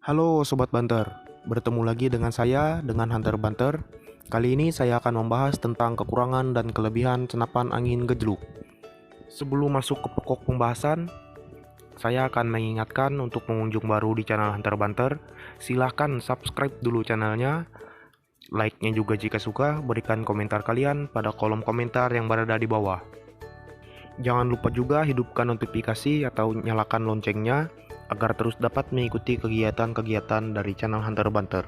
Halo Sobat Banter, bertemu lagi dengan saya, dengan Hunter Banter. Kali ini saya akan membahas tentang kekurangan dan kelebihan senapan angin gejluk. Sebelum masuk ke pokok pembahasan, saya akan mengingatkan untuk pengunjung baru di channel Hunter Banter, silahkan subscribe dulu channelnya, like-nya juga jika suka, berikan komentar kalian pada kolom komentar yang berada di bawah. Jangan lupa juga hidupkan notifikasi atau nyalakan loncengnya agar terus dapat mengikuti kegiatan-kegiatan dari channel Hunter Banter.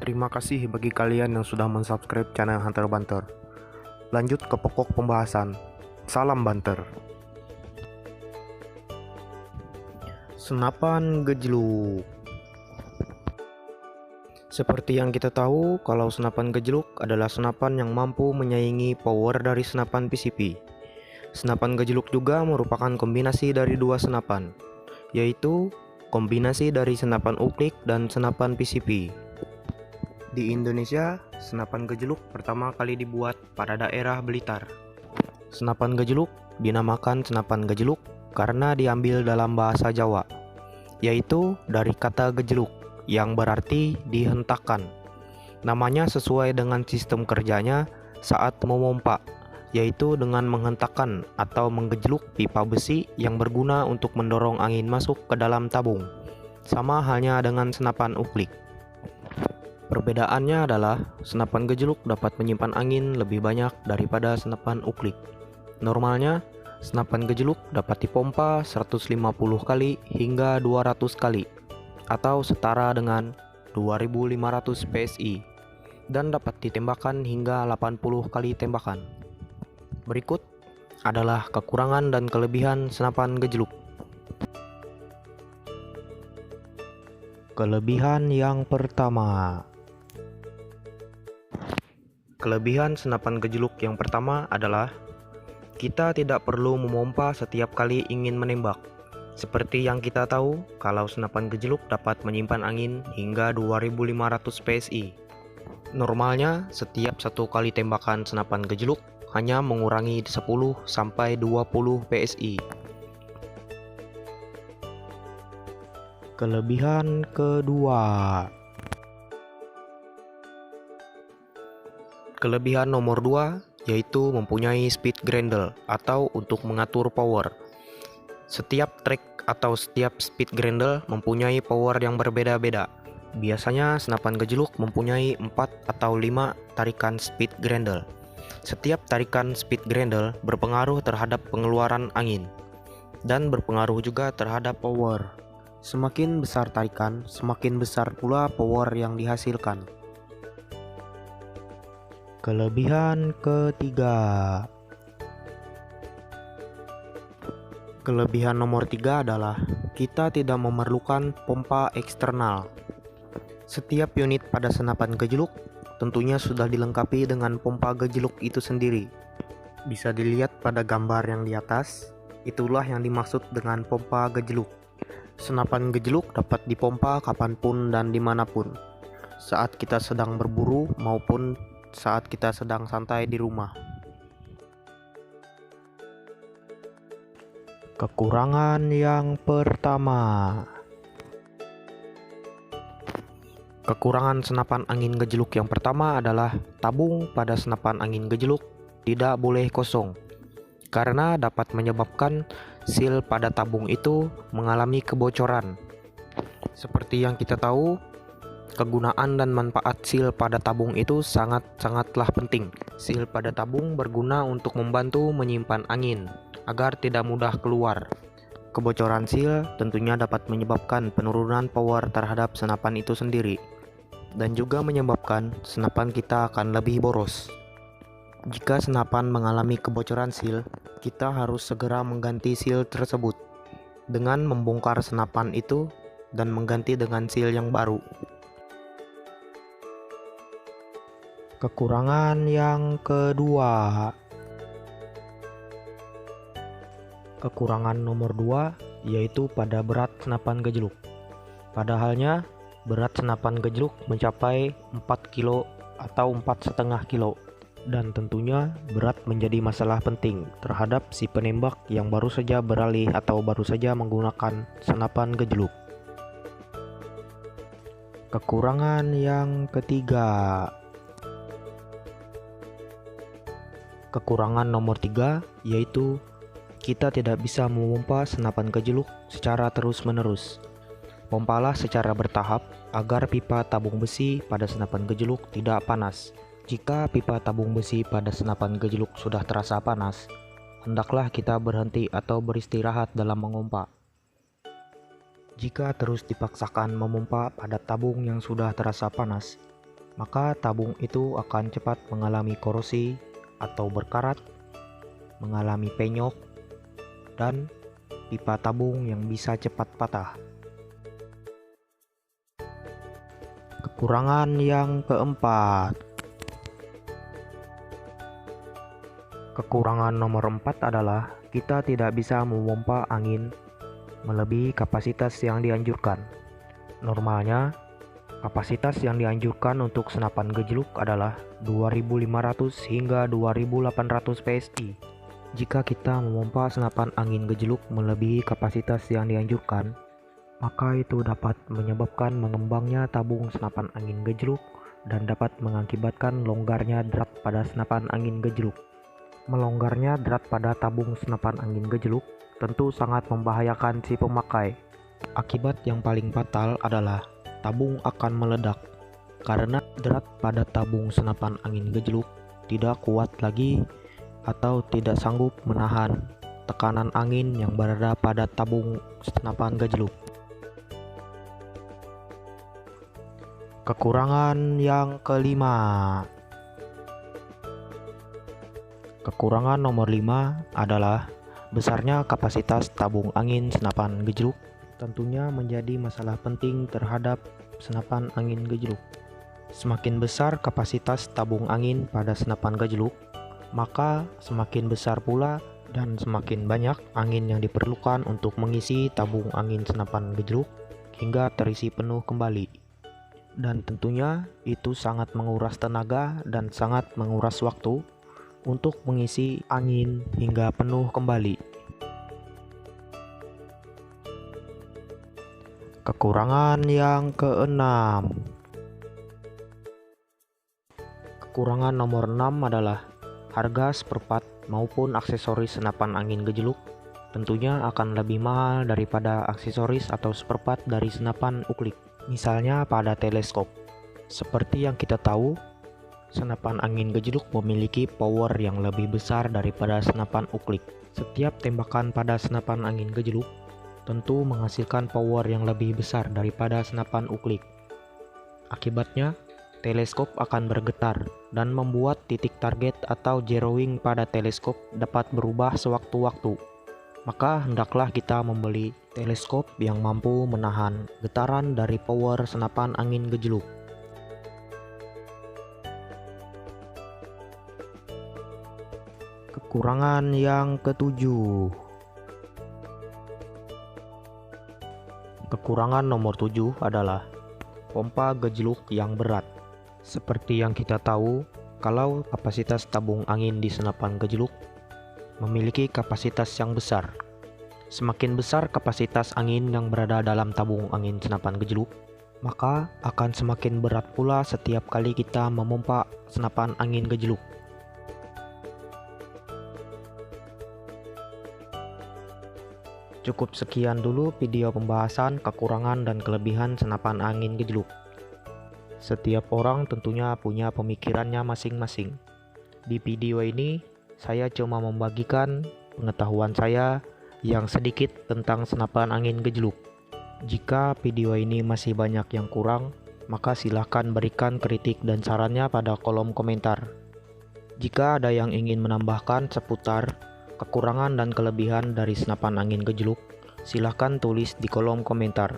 Terima kasih bagi kalian yang sudah mensubscribe channel Hunter Banter. Lanjut ke pokok pembahasan. Salam Banter. Senapan gejluk. Seperti yang kita tahu, kalau senapan gejluk adalah senapan yang mampu menyaingi power dari senapan PCP. Senapan gejluk juga merupakan kombinasi dari dua senapan, yaitu kombinasi dari senapan uklik dan senapan PCP. Di Indonesia, senapan gejluk pertama kali dibuat pada daerah Blitar. Senapan gejluk dinamakan senapan gejluk karena diambil dalam bahasa Jawa, yaitu dari kata gejluk yang berarti dihentakkan. Namanya sesuai dengan sistem kerjanya saat memompa, yaitu dengan menghentakkan atau menggejluk pipa besi yang berguna untuk mendorong angin masuk ke dalam tabung. Sama halnya dengan senapan uklik. Perbedaannya adalah senapan gejluk dapat menyimpan angin lebih banyak daripada senapan uklik. Normalnya, senapan gejluk dapat dipompa 150 kali hingga 200 kali atau setara dengan 2500 PSI dan dapat ditembakkan hingga 80 kali tembakan. Berikut adalah kekurangan dan kelebihan senapan gejluk. Kelebihan yang pertama. Kelebihan senapan gejluk yang pertama adalah kita tidak perlu memompa setiap kali ingin menembak. Seperti yang kita tahu, kalau senapan gejluk dapat menyimpan angin hingga 2500 PSI. Normalnya, setiap satu kali tembakan senapan gejluk hanya mengurangi 10-20 PSI. Kelebihan kedua. Kelebihan nomor 2 yaitu mempunyai speed grendel atau untuk mengatur power. Setiap track atau setiap speed grendel mempunyai power yang berbeda-beda. Biasanya senapan gejluk mempunyai 4 atau 5 tarikan speed grendel. Setiap tarikan speed grendel berpengaruh terhadap pengeluaran angin dan berpengaruh juga terhadap power. Semakin besar tarikan, semakin besar pula power yang dihasilkan. Kelebihan ketiga. Kelebihan nomor 3 adalah kita tidak memerlukan pompa eksternal. Setiap unit pada senapan gejluk tentunya sudah dilengkapi dengan pompa gejluk itu sendiri. Bisa dilihat pada gambar yang di atas, itulah yang dimaksud dengan pompa gejluk. Senapan gejluk dapat dipompa kapanpun dan dimanapun, saat kita sedang berburu maupun saat kita sedang santai di rumah. Kekurangan yang pertama. Kekurangan senapan angin gejluk yang pertama adalah tabung pada senapan angin gejluk tidak boleh kosong, karena dapat menyebabkan seal pada tabung itu mengalami kebocoran. Seperti yang kita tahu, kegunaan dan manfaat seal pada tabung itu sangatlah penting. Seal pada tabung berguna untuk membantu menyimpan angin agar tidak mudah keluar. Kebocoran seal tentunya dapat menyebabkan penurunan power terhadap senapan itu sendiri, dan juga menyebabkan senapan kita akan lebih boros. Jika senapan mengalami kebocoran seal, kita harus segera mengganti seal tersebut dengan membongkar senapan itu dan mengganti dengan seal yang baru. Kekurangan yang kedua. Kekurangan nomor 2 yaitu pada berat senapan gejluk. Padahalnya berat senapan gejluk mencapai 4 kilo atau 4,5 kilo, dan tentunya berat menjadi masalah penting terhadap si penembak yang baru saja beralih atau baru saja menggunakan senapan gejluk. Kekurangan yang ketiga. Kekurangan nomor 3 yaitu kita tidak bisa memompa senapan gejluk secara terus-menerus. Pompalah secara bertahap agar pipa tabung besi pada senapan gejluk tidak panas. Jika pipa tabung besi pada senapan gejluk sudah terasa panas, hendaklah kita berhenti atau beristirahat dalam memompa. Jika terus dipaksakan memompa pada tabung yang sudah terasa panas, maka tabung itu akan cepat mengalami korosi atau berkarat, mengalami penyok, dan pipa tabung yang bisa cepat patah. Kekurangan yang keempat. Kekurangan nomor 4 adalah kita tidak bisa memompa angin melebihi kapasitas yang dianjurkan. Normalnya, kapasitas yang dianjurkan untuk senapan gejluk adalah 2500 hingga 2800 PSI. Jika kita memompa senapan angin gejluk melebihi kapasitas yang dianjurkan, maka itu dapat menyebabkan mengembangnya tabung senapan angin gejluk dan dapat mengakibatkan longgarnya drat pada senapan angin gejluk. Melonggarnya drat pada tabung senapan angin gejluk tentu sangat membahayakan si pemakai. Akibat yang paling fatal adalah tabung akan meledak karena drat pada tabung senapan angin gejluk tidak kuat lagi atau tidak sanggup menahan tekanan angin yang berada pada tabung senapan gejluk. Kekurangan yang kelima. Kekurangan nomor 5 adalah besarnya kapasitas tabung angin senapan gejluk tentunya menjadi masalah penting terhadap senapan angin gejluk. Semakin besar kapasitas tabung angin pada senapan gejluk, maka semakin besar pula dan semakin banyak angin yang diperlukan untuk mengisi tabung angin senapan gejluk hingga terisi penuh kembali. Dan tentunya itu sangat menguras tenaga dan sangat menguras waktu untuk mengisi angin hingga penuh kembali. Kekurangan yang keenam. Kekurangan nomor 6 adalah harga seperpat maupun aksesoris senapan angin gejluk tentunya akan lebih mahal daripada aksesoris atau seperpat dari senapan uklik. Misalnya pada teleskop. Seperti yang kita tahu, senapan angin gejluk memiliki power yang lebih besar daripada senapan uklik. Setiap tembakan pada senapan angin gejluk tentu menghasilkan power yang lebih besar daripada senapan uklik. Akibatnya, teleskop akan bergetar dan membuat titik target atau zeroing pada teleskop dapat berubah sewaktu-waktu. Maka hendaklah kita membeli teleskop yang mampu menahan getaran dari power senapan angin gejluk. Kekurangan yang ketujuh. Kekurangan nomor 7 adalah pompa gejluk yang berat. Seperti yang kita tahu, kalau kapasitas tabung angin di senapan gejluk memiliki kapasitas yang besar. Semakin besar kapasitas angin yang berada dalam tabung angin senapan gejluk, maka akan semakin berat pula setiap kali kita memompa senapan angin gejluk. Cukup sekian dulu video pembahasan kekurangan dan kelebihan senapan angin gejluk. Setiap orang tentunya punya pemikirannya masing-masing. Di video ini, saya cuma membagikan pengetahuan saya yang sedikit tentang senapan angin gejluk. Jika video ini masih banyak yang kurang, maka silahkan berikan kritik dan sarannya pada kolom komentar. Jika ada yang ingin menambahkan seputar kekurangan dan kelebihan dari senapan angin gejluk, silahkan tulis di kolom komentar.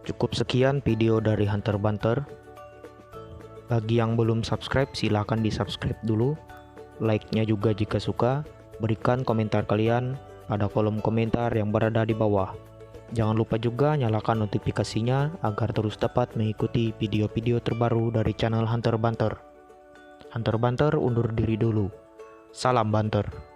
Cukup sekian video dari Hunter Banter. Bagi yang belum subscribe, silahkan di subscribe dulu. Like-nya juga jika suka. Berikan komentar kalian pada kolom komentar yang berada di bawah. Jangan lupa juga nyalakan notifikasinya agar terus dapat mengikuti video-video terbaru dari channel Hunter Banter. Hunter Banter undur diri dulu. Salam Banter.